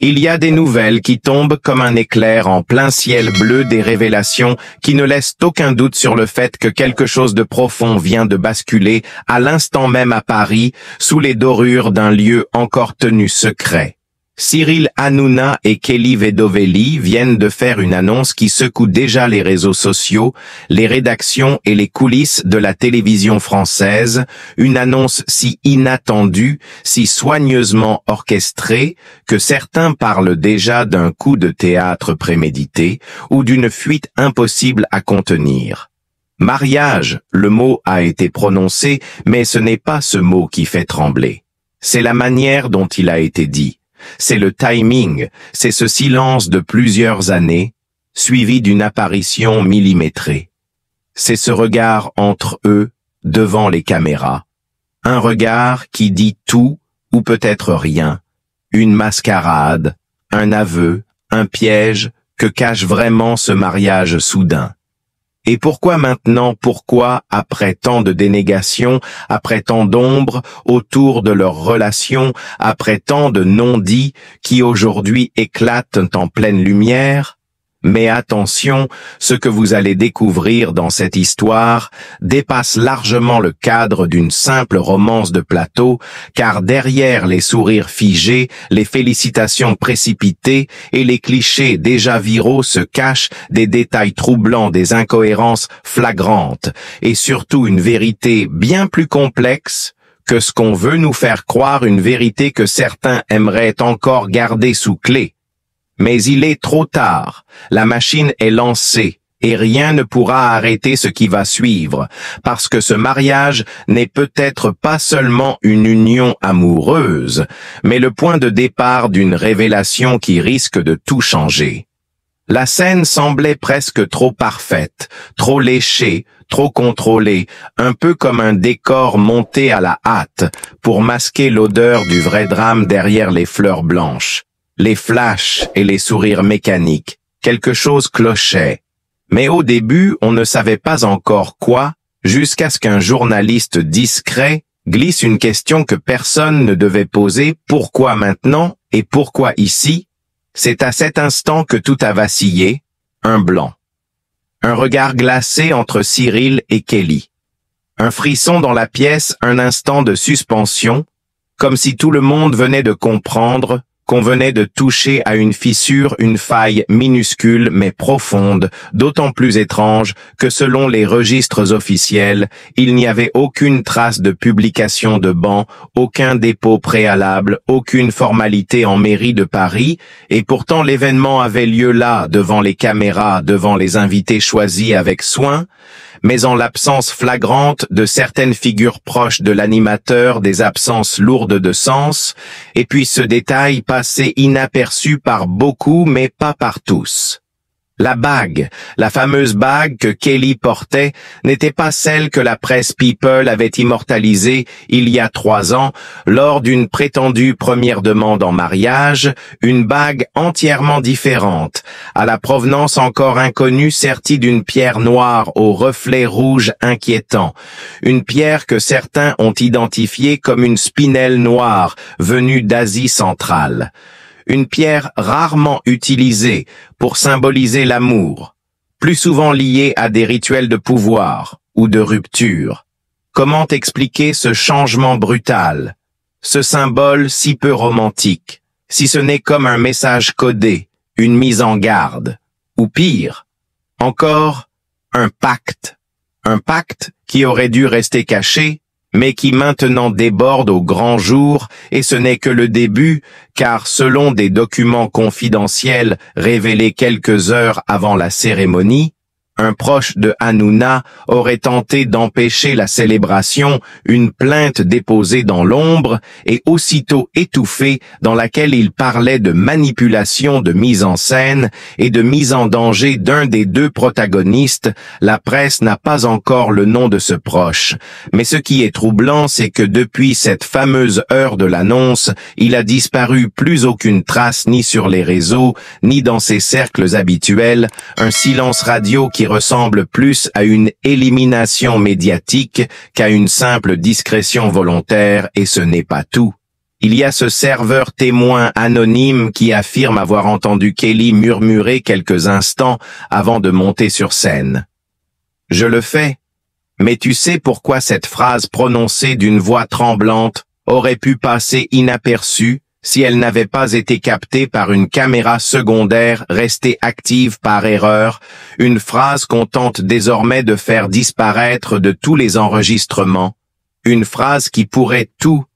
Il y a des nouvelles qui tombent comme un éclair en plein ciel bleu, des révélations qui ne laissent aucun doute sur le fait que quelque chose de profond vient de basculer à l'instant même à Paris, sous les dorures d'un lieu encore tenu secret. Cyril Hanouna et Kelly Vedovelli viennent de faire une annonce qui secoue déjà les réseaux sociaux, les rédactions et les coulisses de la télévision française, une annonce si inattendue, si soigneusement orchestrée, que certains parlent déjà d'un coup de théâtre prémédité ou d'une fuite impossible à contenir. Mariage, le mot a été prononcé, mais ce n'est pas ce mot qui fait trembler. C'est la manière dont il a été dit. C'est le timing, c'est ce silence de plusieurs années, suivi d'une apparition millimétrée. C'est ce regard entre eux, devant les caméras. Un regard qui dit tout, ou peut-être rien. Une mascarade, un aveu, un piège, que cache vraiment ce mariage soudain. Et pourquoi maintenant, pourquoi, après tant de dénégations, après tant d'ombres autour de leur relation, après tant de non-dits qui aujourd'hui éclatent en pleine lumière? Mais attention, ce que vous allez découvrir dans cette histoire dépasse largement le cadre d'une simple romance de plateau, car derrière les sourires figés, les félicitations précipitées et les clichés déjà viraux se cachent des détails troublants, des incohérences flagrantes, et surtout une vérité bien plus complexe que ce qu'on veut nous faire croire, une vérité que certains aimeraient encore garder sous clé. Mais il est trop tard, la machine est lancée et rien ne pourra arrêter ce qui va suivre, parce que ce mariage n'est peut-être pas seulement une union amoureuse, mais le point de départ d'une révélation qui risque de tout changer. La scène semblait presque trop parfaite, trop léchée, trop contrôlée, un peu comme un décor monté à la hâte pour masquer l'odeur du vrai drame derrière les fleurs blanches. Les flashs et les sourires mécaniques, quelque chose clochait. Mais au début, on ne savait pas encore quoi, jusqu'à ce qu'un journaliste discret glisse une question que personne ne devait poser: pourquoi maintenant et pourquoi ici? C'est à cet instant que tout a vacillé, un blanc. Un regard glacé entre Cyril et Kelly. Un frisson dans la pièce, un instant de suspension, comme si tout le monde venait de comprendre qu'on venait de toucher à une fissure, une faille minuscule mais profonde, d'autant plus étrange que selon les registres officiels, il n'y avait aucune trace de publication de ban, aucun dépôt préalable, aucune formalité en mairie de Paris, et pourtant l'événement avait lieu là, devant les caméras, devant les invités choisis avec soin, mais en l'absence flagrante de certaines figures proches de l'animateur, des absences lourdes de sens, et puis ce détail passé inaperçu par beaucoup mais pas par tous. La bague, la fameuse bague que Kelly portait, n'était pas celle que la presse People avait immortalisée il y a 3 ans lors d'une prétendue première demande en mariage, une bague entièrement différente, à la provenance encore inconnue, sertie d'une pierre noire au reflet rouge inquiétant, une pierre que certains ont identifiée comme une spinelle noire venue d'Asie centrale. Une pierre rarement utilisée pour symboliser l'amour, plus souvent liée à des rituels de pouvoir ou de rupture. Comment expliquer ce changement brutal, ce symbole si peu romantique, si ce n'est comme un message codé, une mise en garde, ou pire, encore un pacte qui aurait dû rester caché, mais qui maintenant déborde au grand jour, et ce n'est que le début, car selon des documents confidentiels révélés quelques heures avant la cérémonie, un proche de Hanouna aurait tenté d'empêcher la célébration, une plainte déposée dans l'ombre et aussitôt étouffée, dans laquelle il parlait de manipulation de mise en scène et de mise en danger d'un des deux protagonistes. La presse n'a pas encore le nom de ce proche. Mais ce qui est troublant, c'est que depuis cette fameuse heure de l'annonce, il a disparu, plus aucune trace ni sur les réseaux, ni dans ses cercles habituels, un silence radio qui ressemble plus à une élimination médiatique qu'à une simple discrétion volontaire, et ce n'est pas tout. Il y a ce serveur témoin anonyme qui affirme avoir entendu Kelly murmurer quelques instants avant de monter sur scène. Je le fais, mais tu sais pourquoi cette phrase prononcée d'une voix tremblante aurait pu passer inaperçue si elle n'avait pas été captée par une caméra secondaire restée active par erreur, une phrase qu'on tente désormais de faire disparaître de tous les enregistrements, une phrase qui pourrait tout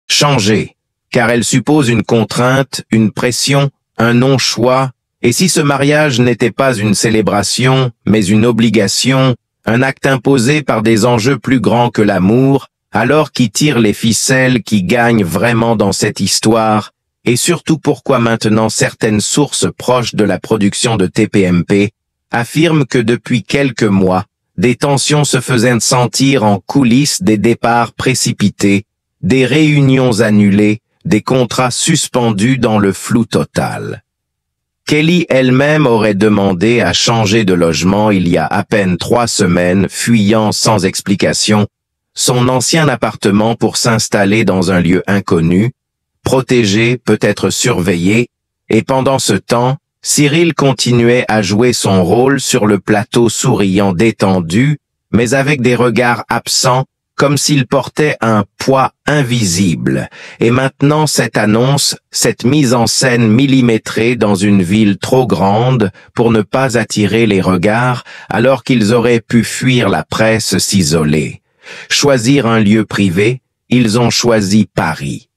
changer, car elle suppose une contrainte, une pression, un non-choix, et si ce mariage n'était pas une célébration, mais une obligation, un acte imposé par des enjeux plus grands que l'amour, alors qui tire les ficelles qui gagnent vraiment dans cette histoire, et surtout pourquoi maintenant certaines sources proches de la production de TPMP affirment que depuis quelques mois, des tensions se faisaient sentir en coulisses, des départs précipités, des réunions annulées, des contrats suspendus dans le flou total. Kelly elle-même aurait demandé à changer de logement il y a à peine 3 semaines, fuyant sans explication son ancien appartement pour s'installer dans un lieu inconnu, protégé, peut-être surveillé, et pendant ce temps, Cyril continuait à jouer son rôle sur le plateau souriant détendu, mais avec des regards absents, comme s'il portait un poids invisible. Et maintenant cette annonce, cette mise en scène millimétrée dans une ville trop grande pour ne pas attirer les regards, alors qu'ils auraient pu fuir la presse s'isoler. Choisir un lieu privé, ils ont choisi Paris.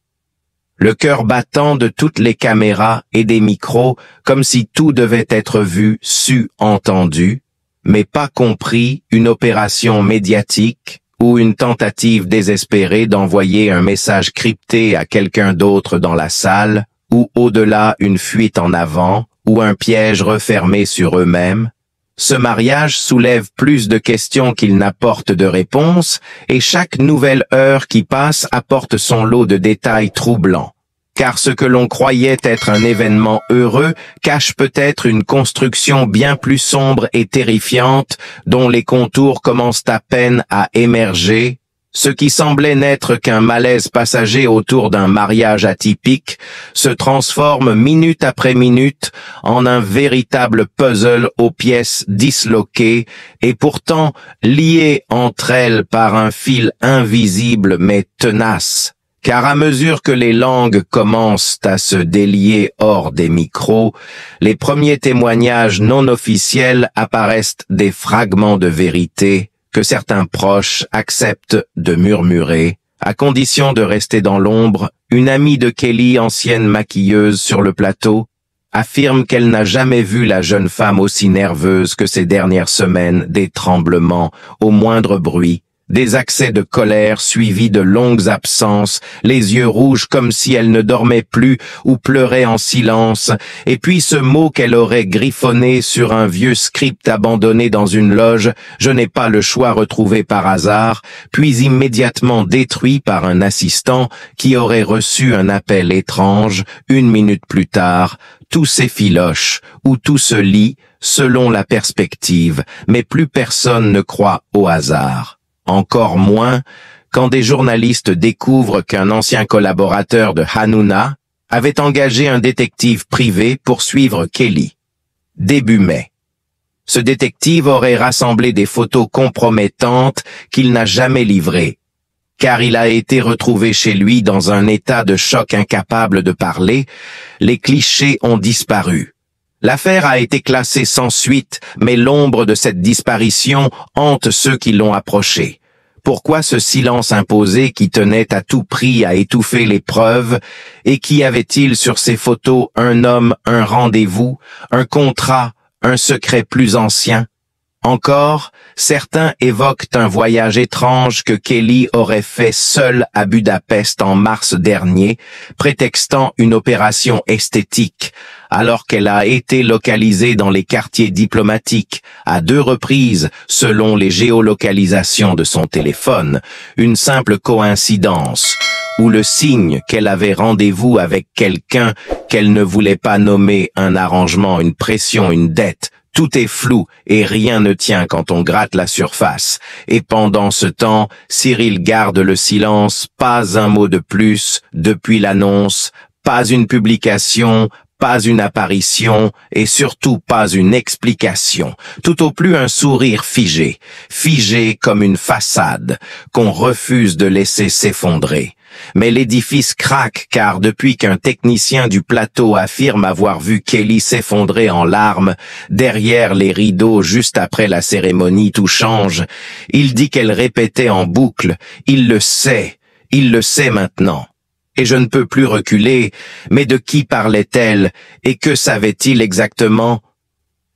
Le cœur battant de toutes les caméras et des micros, comme si tout devait être vu, su, entendu, mais pas compris, une opération médiatique ou une tentative désespérée d'envoyer un message crypté à quelqu'un d'autre dans la salle, ou au-delà une fuite en avant, ou un piège refermé sur eux-mêmes. Ce mariage soulève plus de questions qu'il n'apporte de réponses, et chaque nouvelle heure qui passe apporte son lot de détails troublants. Car ce que l'on croyait être un événement heureux cache peut-être une construction bien plus sombre et terrifiante, dont les contours commencent à peine à émerger. Ce qui semblait n'être qu'un malaise passager autour d'un mariage atypique se transforme minute après minute en un véritable puzzle aux pièces disloquées et pourtant liées entre elles par un fil invisible mais tenace. Car à mesure que les langues commencent à se délier hors des micros, les premiers témoignages non officiels apparaissent des fragments de vérité que certains proches acceptent de murmurer, à condition de rester dans l'ombre. Une amie de Kelly, ancienne maquilleuse sur le plateau, affirme qu'elle n'a jamais vu la jeune femme aussi nerveuse que ces dernières semaines, des tremblements au moindre bruit, des accès de colère suivis de longues absences, les yeux rouges comme si elle ne dormait plus ou pleurait en silence, et puis ce mot qu'elle aurait griffonné sur un vieux script abandonné dans une loge, je n'ai pas le choix, retrouvé par hasard, puis immédiatement détruit par un assistant qui aurait reçu un appel étrange 1 minute plus tard. Tout s'effiloche ou tout se lit selon la perspective, mais plus personne ne croit au hasard. Encore moins quand des journalistes découvrent qu'un ancien collaborateur de Hanouna avait engagé un détective privé pour suivre Kelly. Début mai. Ce détective aurait rassemblé des photos compromettantes qu'il n'a jamais livrées, car il a été retrouvé chez lui dans un état de choc incapable de parler. Les clichés ont disparu. L'affaire a été classée sans suite, mais l'ombre de cette disparition hante ceux qui l'ont approché. Pourquoi ce silence imposé qui tenait à tout prix à étouffer les preuves, et qui avait-il sur ces photos un homme, un rendez-vous, un contrat, un secret plus ancien? Encore, certains évoquent un voyage étrange que Kelly aurait fait seule à Budapest en mars dernier, prétextant une opération esthétique, alors qu'elle a été localisée dans les quartiers diplomatiques à 2 reprises selon les géolocalisations de son téléphone, une simple coïncidence, ou le signe qu'elle avait rendez-vous avec quelqu'un qu'elle ne voulait pas nommer, un arrangement, une pression, une dette, Tout est flou et rien ne tient quand on gratte la surface. Et pendant ce temps, Cyril garde le silence, pas un mot de plus depuis l'annonce, pas une publication, pas une apparition et surtout pas une explication. Tout au plus un sourire figé, figé comme une façade qu'on refuse de laisser s'effondrer. Mais l'édifice craque car depuis qu'un technicien du plateau affirme avoir vu Kelly s'effondrer en larmes, derrière les rideaux juste après la cérémonie tout change. Il dit qu'elle répétait en boucle « Il le sait maintenant ». Et je ne peux plus reculer, mais de qui parlait-elle et que savait-il exactement?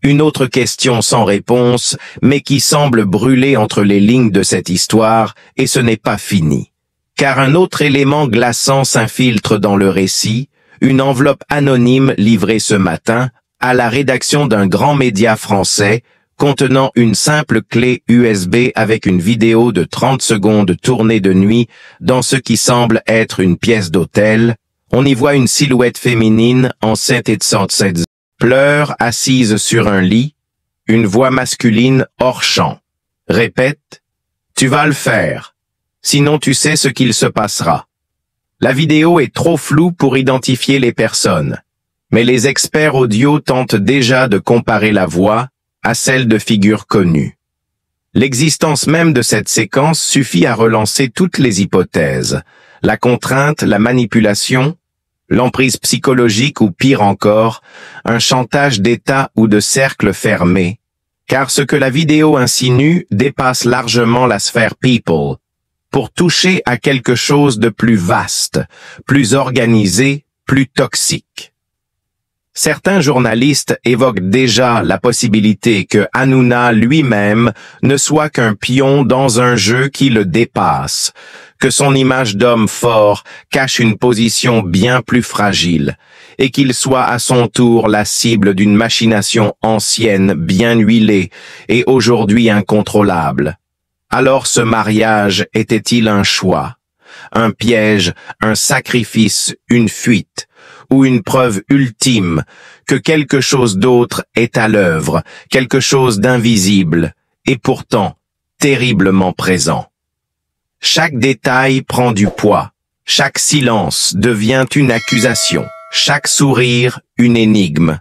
Une autre question sans réponse, mais qui semble brûler entre les lignes de cette histoire, et ce n'est pas fini. Car un autre élément glaçant s'infiltre dans le récit, une enveloppe anonyme livrée ce matin à la rédaction d'un grand média français, contenant une simple clé USB avec une vidéo de 30 secondes tournée de nuit dans ce qui semble être une pièce d'hôtel. On y voit une silhouette féminine enceinte et de santé, pleure assise sur un lit, une voix masculine hors champ. Répète, « Tu vas le faire, sinon tu sais ce qu'il se passera ». La vidéo est trop floue pour identifier les personnes, mais les experts audio tentent déjà de comparer la voix à celle de figures connues. L'existence même de cette séquence suffit à relancer toutes les hypothèses. La contrainte, la manipulation, l'emprise psychologique ou pire encore, un chantage d'État ou de cercle fermé. Car ce que la vidéo insinue dépasse largement la sphère people, pour toucher à quelque chose de plus vaste, plus organisé, plus toxique. Certains journalistes évoquent déjà la possibilité que Hanouna lui-même ne soit qu'un pion dans un jeu qui le dépasse, que son image d'homme fort cache une position bien plus fragile, et qu'il soit à son tour la cible d'une machination ancienne, bien huilée, et aujourd'hui incontrôlable. Alors ce mariage était-il un choix, un piège, un sacrifice, une fuite, ou une preuve ultime que quelque chose d'autre est à l'œuvre, quelque chose d'invisible, et pourtant terriblement présent. Chaque détail prend du poids, chaque silence devient une accusation, chaque sourire une énigme.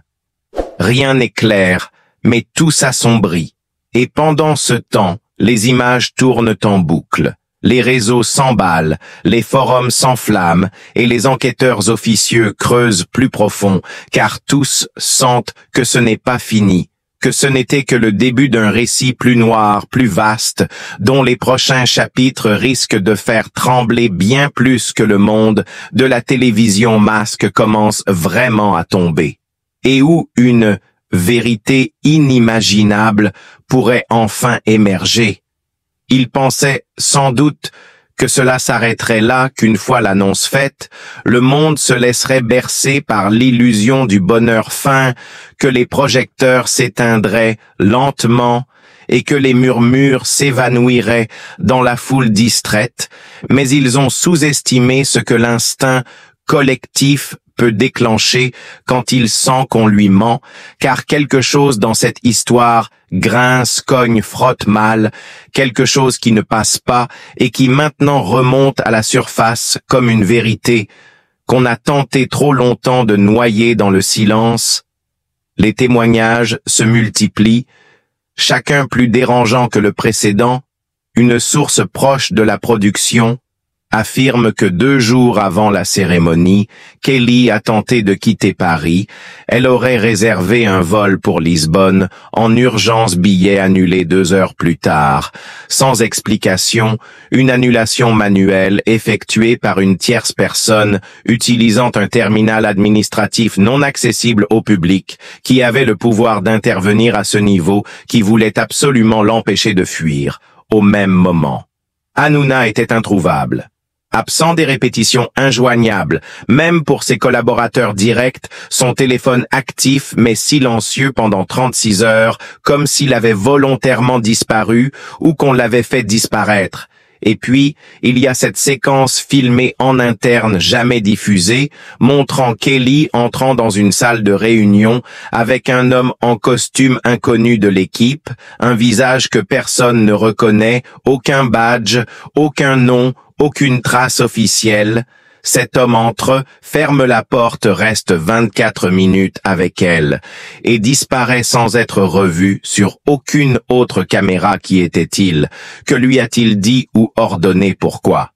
Rien n'est clair, mais tout s'assombrit, et pendant ce temps, les images tournent en boucle. Les réseaux s'emballent, les forums s'enflamment et les enquêteurs officieux creusent plus profond, car tous sentent que ce n'est pas fini, que ce n'était que le début d'un récit plus noir, plus vaste, dont les prochains chapitres risquent de faire trembler bien plus que le monde de la télévision masque commence vraiment à tomber, et où une vérité inimaginable pourrait enfin émerger. Il pensait sans doute que cela s'arrêterait là, qu'une fois l'annonce faite, le monde se laisserait bercer par l'illusion du bonheur fin, que les projecteurs s'éteindraient lentement et que les murmures s'évanouiraient dans la foule distraite, mais ils ont sous-estimé ce que l'instinct collectif peut déclencher quand il sent qu'on lui ment, car quelque chose dans cette histoire grince, cogne, frotte mal, quelque chose qui ne passe pas et qui maintenant remonte à la surface comme une vérité qu'on a tenté trop longtemps de noyer dans le silence. Les témoignages se multiplient, chacun plus dérangeant que le précédent. Une source proche de la production affirme que 2 jours avant la cérémonie, Kelly a tenté de quitter Paris. Elle aurait réservé un vol pour Lisbonne, en urgence, billet annulé 2 heures plus tard. Sans explication, une annulation manuelle effectuée par une tierce personne utilisant un terminal administratif non accessible au public, qui avait le pouvoir d'intervenir à ce niveau, qui voulait absolument l'empêcher de fuir. Au même moment, Hanouna était introuvable. Absent des répétitions injoignables, même pour ses collaborateurs directs, son téléphone actif mais silencieux pendant 36 heures, comme s'il avait volontairement disparu ou qu'on l'avait fait disparaître. Et puis, il y a cette séquence filmée en interne jamais diffusée, montrant Kelly entrant dans une salle de réunion avec un homme en costume inconnu de l'équipe, un visage que personne ne reconnaît, aucun badge, aucun nom, aucune trace officielle. Cet homme entre, ferme la porte, reste 24 minutes avec elle et disparaît sans être revu sur aucune autre caméra. Qui était-il? Que lui a-t-il dit ou ordonné? Pourquoi?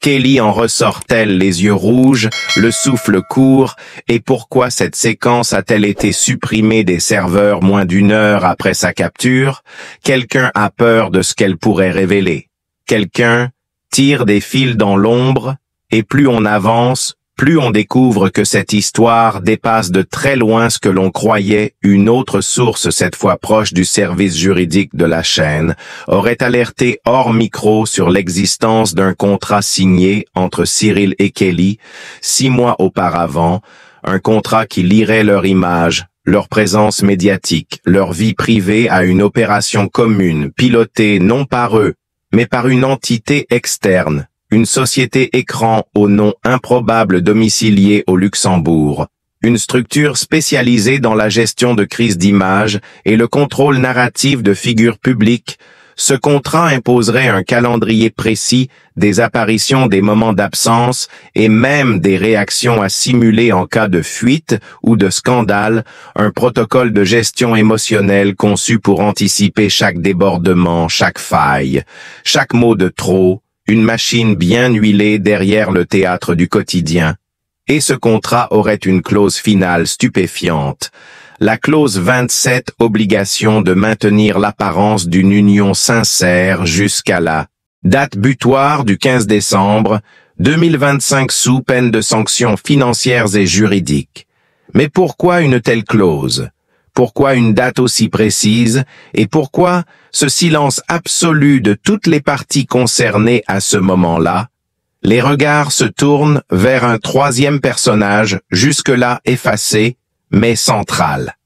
Kelly en ressort-elle les yeux rouges, le souffle court, et pourquoi cette séquence a-t-elle été supprimée des serveurs moins d'une heure après sa capture? Quelqu'un a peur de ce qu'elle pourrait révéler. Quelqu'un tire des fils dans l'ombre. Et plus on avance, plus on découvre que cette histoire dépasse de très loin ce que l'on croyait. Une autre source, cette fois proche du service juridique de la chaîne, aurait alerté hors micro sur l'existence d'un contrat signé entre Cyril et Kelly 6 mois auparavant, un contrat qui lierait leur image, leur présence médiatique, leur vie privée à une opération commune, pilotée non par eux, mais par une entité externe. Une société écran au nom improbable domiciliée au Luxembourg, une structure spécialisée dans la gestion de crises d'image et le contrôle narratif de figures publiques. Ce contrat imposerait un calendrier précis, des apparitions, des moments d'absence et même des réactions à simuler en cas de fuite ou de scandale, un protocole de gestion émotionnelle conçu pour anticiper chaque débordement, chaque faille, chaque mot de trop. Une machine bien huilée derrière le théâtre du quotidien. Et ce contrat aurait une clause finale stupéfiante. La clause 27, obligation de maintenir l'apparence d'une union sincère jusqu'à la date butoir du 15 décembre 2025 sous peine de sanctions financières et juridiques. Mais pourquoi une telle clause? Pourquoi une date aussi précise? Et pourquoi ce silence absolu de toutes les parties concernées à ce moment-là? Les regards se tournent vers un troisième personnage, jusque-là effacé, mais central.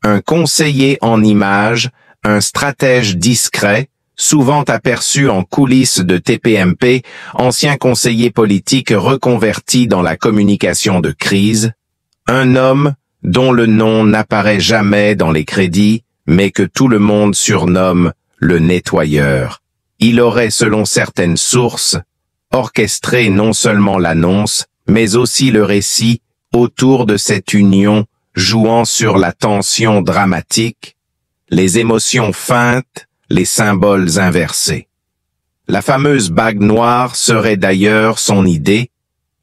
Un conseiller en images, un stratège discret, souvent aperçu en coulisses de TPMP, ancien conseiller politique reconverti dans la communication de crise, un homme dont le nom n'apparaît jamais dans les crédits, mais que tout le monde surnomme le nettoyeur. Il aurait, selon certaines sources, orchestré non seulement l'annonce, mais aussi le récit autour de cette union, jouant sur la tension dramatique, les émotions feintes, les symboles inversés. La fameuse bague noire serait d'ailleurs son idée,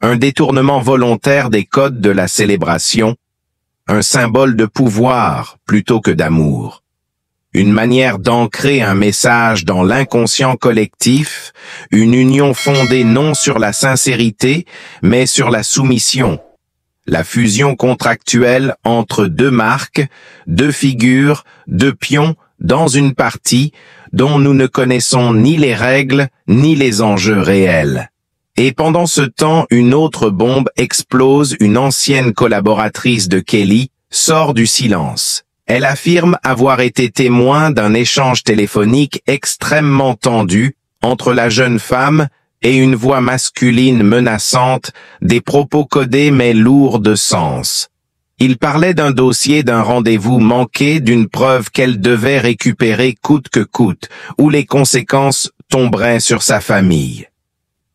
un détournement volontaire des codes de la célébration, un symbole de pouvoir plutôt que d'amour. Une manière d'ancrer un message dans l'inconscient collectif, une union fondée non sur la sincérité, mais sur la soumission. La fusion contractuelle entre deux marques, deux figures, deux pions dans une partie dont nous ne connaissons ni les règles ni les enjeux réels. Et pendant ce temps, une autre bombe explose. Une ancienne collaboratrice de Kelly sort du silence. Elle affirme avoir été témoin d'un échange téléphonique extrêmement tendu entre la jeune femme et une voix masculine menaçante, des propos codés mais lourds de sens. Il parlait d'un dossier, d'un rendez-vous manqué, d'une preuve qu'elle devait récupérer coûte que coûte, où les conséquences tomberaient sur sa famille.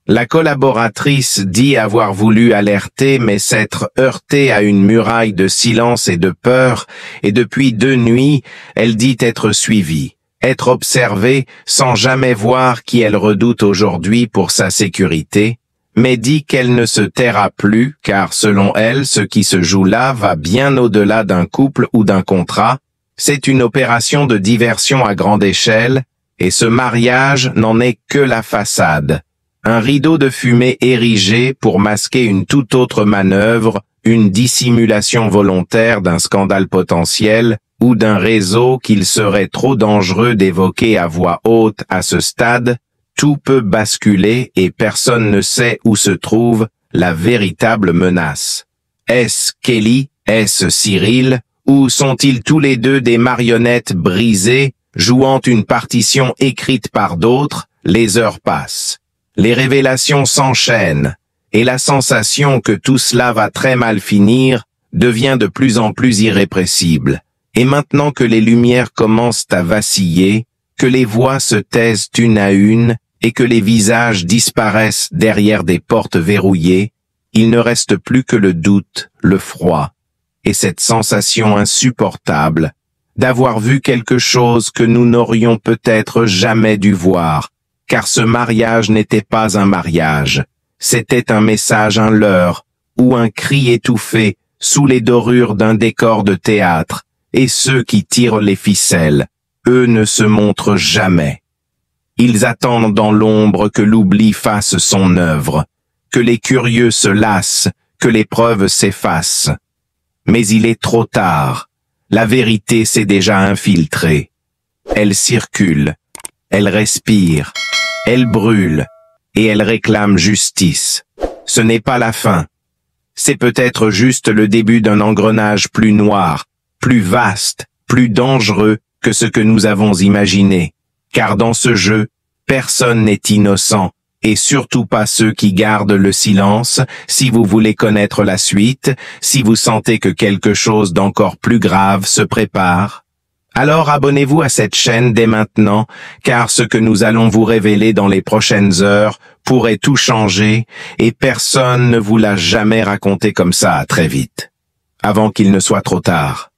La collaboratrice dit avoir voulu alerter mais s'être heurtée à une muraille de silence et de peur, et depuis 2 nuits, elle dit être suivie, être observée sans jamais voir qui elle redoute aujourd'hui pour sa sécurité, mais dit qu'elle ne se taira plus car selon elle, ce qui se joue là va bien au-delà d'un couple ou d'un contrat, c'est une opération de diversion à grande échelle, et ce mariage n'en est que la façade. Un rideau de fumée érigé pour masquer une toute autre manœuvre, une dissimulation volontaire d'un scandale potentiel ou d'un réseau qu'il serait trop dangereux d'évoquer à voix haute à ce stade. Tout peut basculer et personne ne sait où se trouve la véritable menace. Est-ce Kelly? Est-ce Cyril? Ou sont-ils tous les deux des marionnettes brisées, jouant une partition écrite par d'autres? Les heures passent. Les révélations s'enchaînent. Et la sensation que tout cela va très mal finir devient de plus en plus irrépressible. Et maintenant que les lumières commencent à vaciller, que les voix se taisent une à une, et que les visages disparaissent derrière des portes verrouillées, il ne reste plus que le doute, le froid, et cette sensation insupportable d'avoir vu quelque chose que nous n'aurions peut-être jamais dû voir, car ce mariage n'était pas un mariage, c'était un message, un leurre, ou un cri étouffé sous les dorures d'un décor de théâtre, et ceux qui tirent les ficelles, eux ne se montrent jamais. Ils attendent dans l'ombre que l'oubli fasse son œuvre, que les curieux se lassent, que les preuves s'effacent. Mais il est trop tard. La vérité s'est déjà infiltrée. Elle circule, elle respire, elle brûle, et elle réclame justice. Ce n'est pas la fin. C'est peut-être juste le début d'un engrenage plus noir, plus vaste, plus dangereux que ce que nous avons imaginé. Car dans ce jeu, personne n'est innocent, et surtout pas ceux qui gardent le silence. Si vous voulez connaître la suite, si vous sentez que quelque chose d'encore plus grave se prépare, alors abonnez-vous à cette chaîne dès maintenant, car ce que nous allons vous révéler dans les prochaines heures pourrait tout changer, et personne ne vous l'a jamais raconté comme ça très vite, avant qu'il ne soit trop tard.